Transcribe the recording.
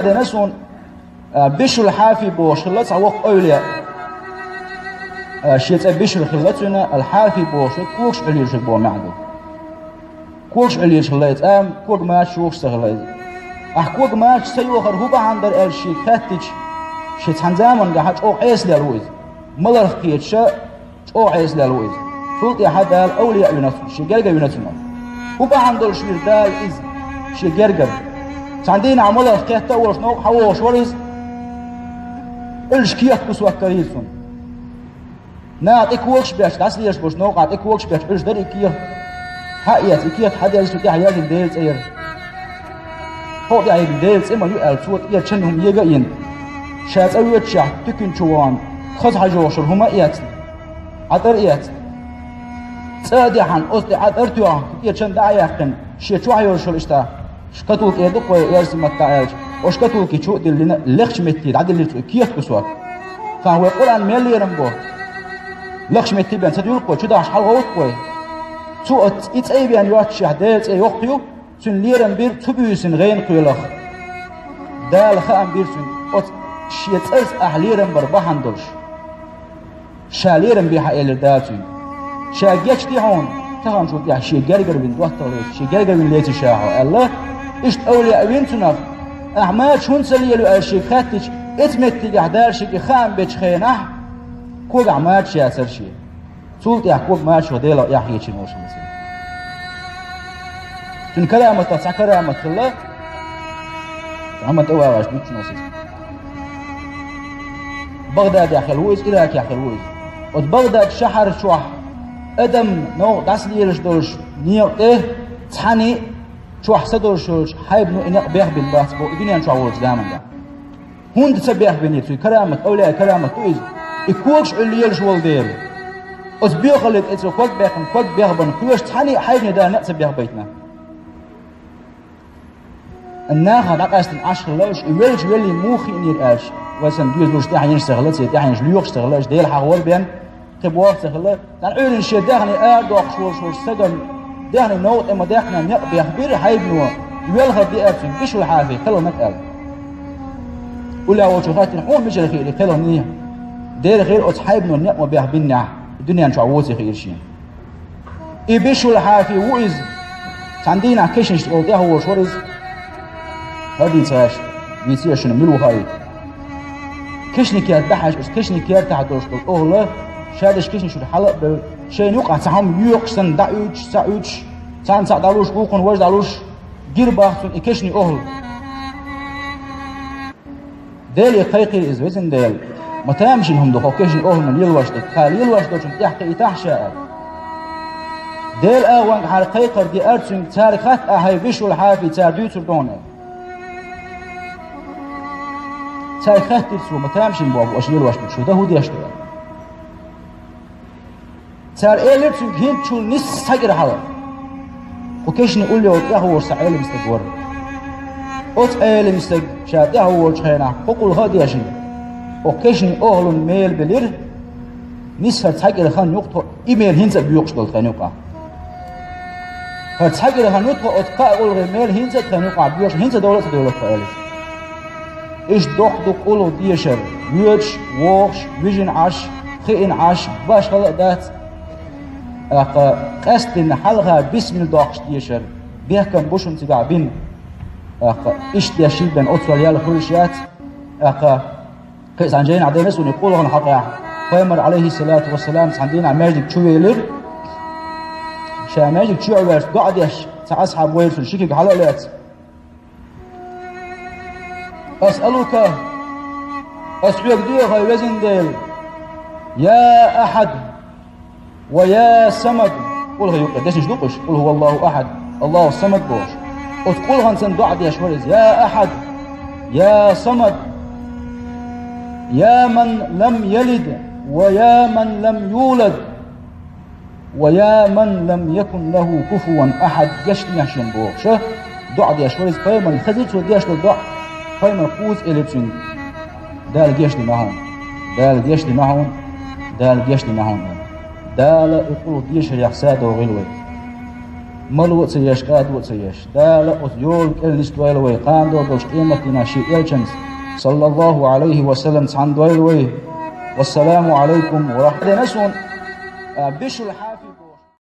نسون بشر حافي بوش خلص عوق أولياء شيت بشر خلصنا الحافي بوش كوش عليه شبو معدو كوش عليه شغلات كوج ماش شوش شغلات كوج ماش سيوخر هو بعندر الشي كاتج شيت حنزامن جهاج أو عيس للويز ملر كيتش أو عيس للويز فلت يا حدا الأولياء ينسون شي جرجر ينسون هو بعندر شوير دال إز شي جرجر عندنا عملها كيت تورش نو حوش ورز الشكيت بسوا كريسون نعطيك وقش باش تسليش باش نو نعطيك وقش باش ايش دري كيه حقيقة كيه حدا يسوي كيه حياة الديلز اير هو دي الديلز اما يو الصوت ايه تشنهم يجاين شات اويت شاه تكن شوان خذ حجوش هما ايات عطر ايات سادي حن قصدي عطر توان ايه تشن دايقن شي شو حيوش الاشتا شكتوك يدق ويرسم التعايش وشكتوك يشوف دلنا لخش متي عدل اللي كيف بسوات فهو يقول عن ميل يرمبو لخش متي بين سديول قوي شو ده عش حلقة قوي شو إتأي بين يواتش عدالت أي وقتيو سن ليرم بير تبيسن غين قيلخ دال خام بيرسن أت شيت أرز أهليرم بربحان دلش شاليرم بيها إلى داتي شاجيش تيهون تهان شو ده شيء جرجر بين وقت طويل شيء جرجر بين ليت شاهو الله إيش أولياء بنتنا أحمد شون سليلو أشي خاتش إتمت تجاهدار شيء خام بتشخينه كوج أحمد شيء أسر شيء سولت يحكوك ما شو ديلا يحيي شيء نوش مسلم تن كلامه تسكر أمة الله أمة أول عش بيت نوسيس بغداد يا خلويز إراك يا خلويز وبغداد شهر شوح أدم نو داسليرش دولش نيوته تحني شو حسدور شوش حيب نو إنق بيح بالباس بو إدنيان شو عورت زامن ده هون تسبيح بنيتو كلامك أولياء كلامك تويز إكوكش اللي يلش والدير أسبيح اللي تأتسو كوك بيحن كوك بيح بن كوش تحني حيبني ده نقص بيح بيتنا الناخا نقاستن عشر لوش يولش يولي موخي إنير آش وسن دوز لوش تحن ينشتغلت سيتحن يليوخ اشتغلش ديل حاول بين تبواق تغلى لأن عيون الشيء داخني أردوخ شور سجن داخني نوت إما داخنا نقبي أخبير حيبنوا يولها دي أرسن إيش الحافي خلوا نتقل ولا وشوفات الحون مش الخير خلوا نيه دير خير أتحيبنوا نقبي بيحبنا الدنيا نشعووزي خير شيء إيش الحافي وإز عندنا كيشن شغل ده هو شورز هذه تاش بيصير شنو ملو هاي كيشني كير دحش كيشني كير تحت دوشتو أهلا شادش كيشن شو الحلق بشيء يوقع سهم يوقسن دعوش سعوش سان سعدالوش وقن وجد دالوش جير باخسون إكشني أهل ديل يقيقي إزوزن ديل ما تامشين هم دخو كيشني أهل من يلوشتك خال يلوشتك شن تحكي تحشاء ديل أوان حال قيقر دي أرسن تاريخات أهي بشو الحافي تاردوتر دونه تاريخات ترسو ما تامشين بابو أش يلوشتك شو ده هو دي أشتغل صار إيه لبسون هين شو نص سجر حلا وكيشني يقول لي يا هو سعيل مستجور أوت إيه مستج شاد يا هو شينا فقول هذا يا شيء وكيشني أهل ميل بلير نص سجر خان يقطع إيميل هينز بيوقشل خانوقا سجر خان يقطع أتقاء أول ميل هينز خانوقا بيوقش هينز دولة فعلت إيش دق أولو ديشر ويش ووش ويجن عش خين عش باش خلق دات قصد حلقة بسم الداقش ديشر بيحكم بوشن تقعبين إيش ديشيل بين أطفال يالا خلشيات قيس عن جاين عدين نسون يقولوا عن حقيقة قيمر عليه الصلاة والسلام عندنا ماجد شويلر شا ماجد شويلر قاعد يش أصحاب ويرسل شكيك حلقات أسألك أسألك ديوغا يوزن ديل يا أحد ويا سمد قل هي قداش نشدقش قل هو الله أحد الله الصمد بوش وتقول هنسن دعد يا شوريز يا أحد يا صمد يا من لم يلد ويا من لم يولد ويا من لم يكن له كفوا أحد يشتني عشان بوش دعد يا شوريز قيمة الخزيج وديش للدع قيمة قوز إليبسين دال جيشني معهم دال جيشني معهم دال جيشني معهم دال يقولوا ديش يحساد وغلوة ملوت سيش قاد سيش دا لقط يول كل نستويل وي قاندو دوش قيمتنا شيء إلشنس صلى الله عليه وسلم عن دويل وي والسلام عليكم ورحمة الله. نسون بشو الحال